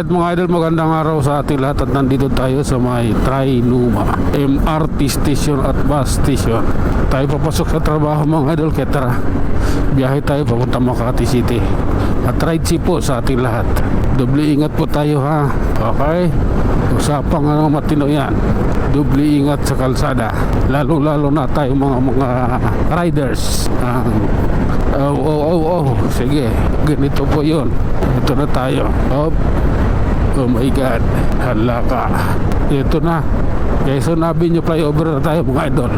Alright mga idol, magandang araw sa ating lahat at nandito tayo sa may Trinoma MRT station at bus station. Tayo papasok sa trabaho mga idol, kaya tara, biyahe tayo papunta Makati City. At ride safe po sa ating lahat. Doble ingat po tayo ha. Okay? Usapang matino yan. Doble ingat sa kalsada. Lalo na tayo mga riders. Sige, ganito po yun. Ito na tayo. Oh my God, hala ka. Ito na. Quezon Avenue flyover na tayo mga idol.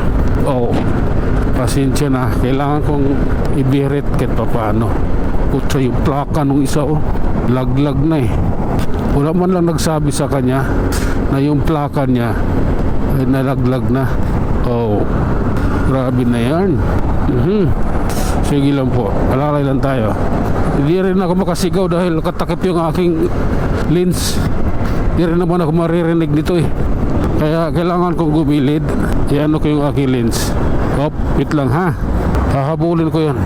Pasensya na. Kailangan kong ibirit kahit pa paano. Kutsa yung plaka nung isa laglag na eh. Wala man lang nagsabi sa kanya na yung plaka niya ay nalaglag na. Grabe na yan. Sige lang po, alalay lang tayo. Hindi rin ako makasigaw dahil katakip yung aking lens. Hindi rin naman ako maririnig nito eh. Kaya kailangan kong gumilid. Iano ko yung aking lens. Wait lang ha. Hahabulin ko yan.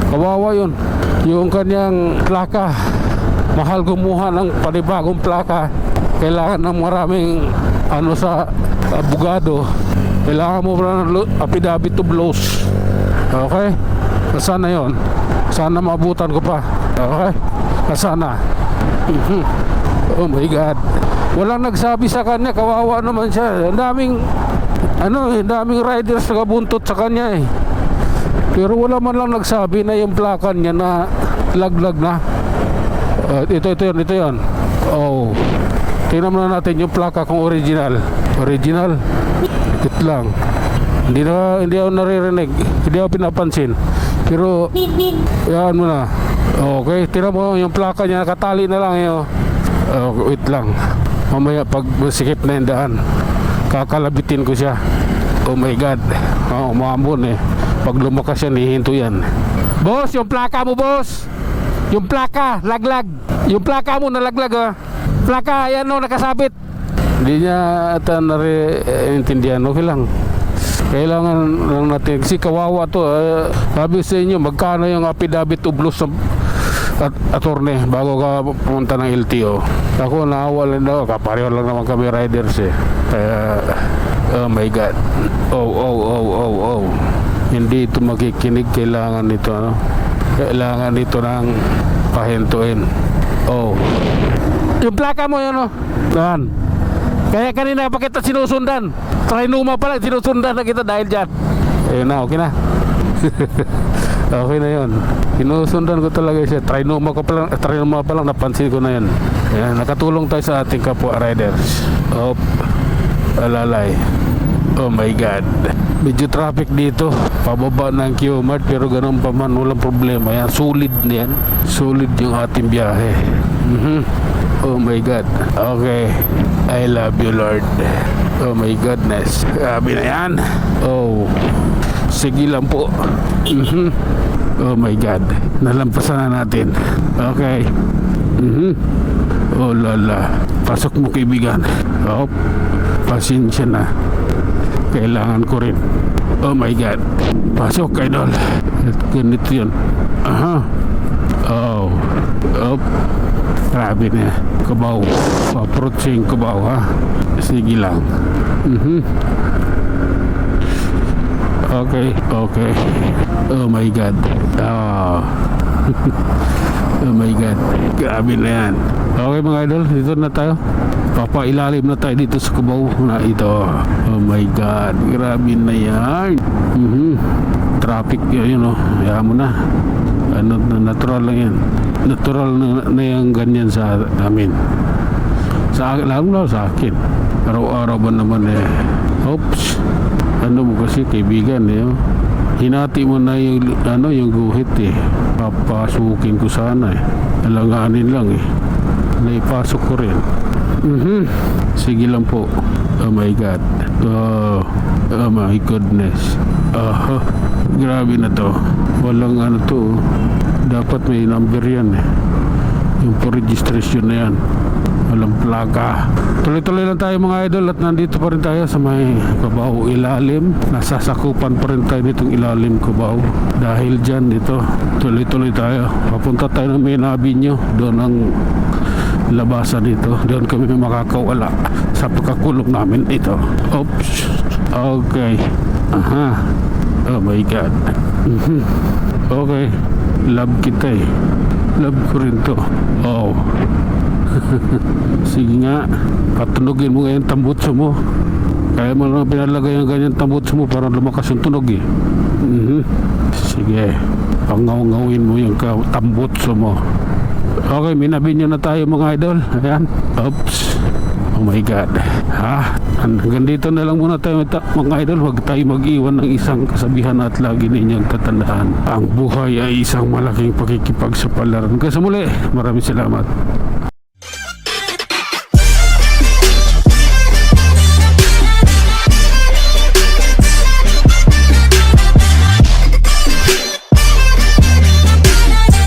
Kawawa yun. Yung kanyang plaka, mahal kumuha ng panibagong plaka. Kailangan ng maraming sa abogado. Kailangan mo na ng affidavit to blows. Okay? Sana yon. Sana maabutan ko pa. Okay? Sana. Oh my God. Walang nagsabi sa kanya, kawawa naman siya. Ang daming riders na kabuntot sa kanya eh. Pero wala man lang nagsabi na yung plaka niya na laglag na. Ito yun. Tingnan muna natin yung plaka kung original. Ito lang. Hindi ako naririnig. Hindi ako pinapansin. Pero yan mo na. Okay, tingnan mo yung plaka niya, nakatali na lang yun. Wait lang. Mamaya pag sikip na yung daan, kakalabitin ko siya. Oh my God. Umambon eh. Pag lumakas yan, hihinto yan. Boss, yung plaka mo boss. Yung plaka, laglag. Yung plaka mo nalaglag ha. Plaka, yan nakasabit. Hindi niya ata nare-intindihan. Okay lang. Kailangan lang natin. Kasi kawawa to. Sabi sa inyo, magkano yung affidavit to blues at attorney bago ka pumunta ng LTO. Ako naawa lang daw. Kapareho lang naman kami riders eh. Kaya, oh my God. Hindi ito makikinig. Kailangan nito Kailangan nito ng pahintuin. Yung plaka mo yun Yan. Kaya kanina pa kita sinusundan. Trinoma pa lang sinusundan na kita dahil dyan. Ayun na, okay na. Okay na yun. Sinusundan ko talaga siya. Trinoma pa lang napansin ko na yan. Ayan, nakatulong tayo sa ating kapwa riders. Alalay. Oh my God. Medyo traffic dito. Pababa ng Q-Mart pero ganun pa man, walang problema. Yan, solid yan. Solid yung ating biyahe. Oh my God. Okay. I love you Lord. Oh my goodness. Grabe na yan. Sige lang po. Oh my God. Nalampasan na natin. Okay. Oh lala. Pasok mo kaibigan. Pasensya na. Kailangan ko rin. Oh my God. Pasok idol. Ganito yun. Grabe na. Kubaw. Approaching Kubaw ha. Sige lang. Okay. Oh my God. Oh my God. Grabe na yan. Okay mga idol, dito na tayo. Papailalim na tayo dito sa Kubaw na ito. Oh my God. Grabe na yan. Traffic yun Hayaan mo na. Natural lang yan. Natural na yung ganyan sa amin. Lalo sa akin. Araw-araw ba naman oops. Mo kasi kaibigan hinati mo na yung guhit papasukin ko sana alanganin lang naipasok ko rin. Sige lang po. Oh my God. Oh my goodness. Grabe na to. Walang to. Dapat may number yan yung for registration na yan. Walang plaka. Tuloy-tuloy lang tayo mga idol at nandito pa rin tayo sa may Cubao ilalim. Nasasakupan pa rin tayo ditong ilalim Cubao. Dahil dyan dito, tuloy-tuloy tayo. Papunta tayo ng Main Avenue. Doon ang labasan dito. Doon kami makakawala sa pagkakulong namin ito. Oops. Okay. Aha. Oh my God. Okay. Love kita eh. Love ko rin to. Oh. Sige nga. Patunogin mo ngayon tambutso mo. Kaya mo lang pinalagay ang ganyan tambutso mo para lumakas yung tunog eh. Sige. Pangaw-ngawin mo yung tambutso mo. Okay, minabinyo na tayo mga idol. Ayan. Oops. Oh my God. Hanggang dito na lang muna tayo mga idol. Huwag tayo mag-iwan ng isang kasabihan at lagi ninyong tatandaan. Ang buhay ay isang malaking pakikipagsapalaran. Hanggang sa muli. Maraming salamat.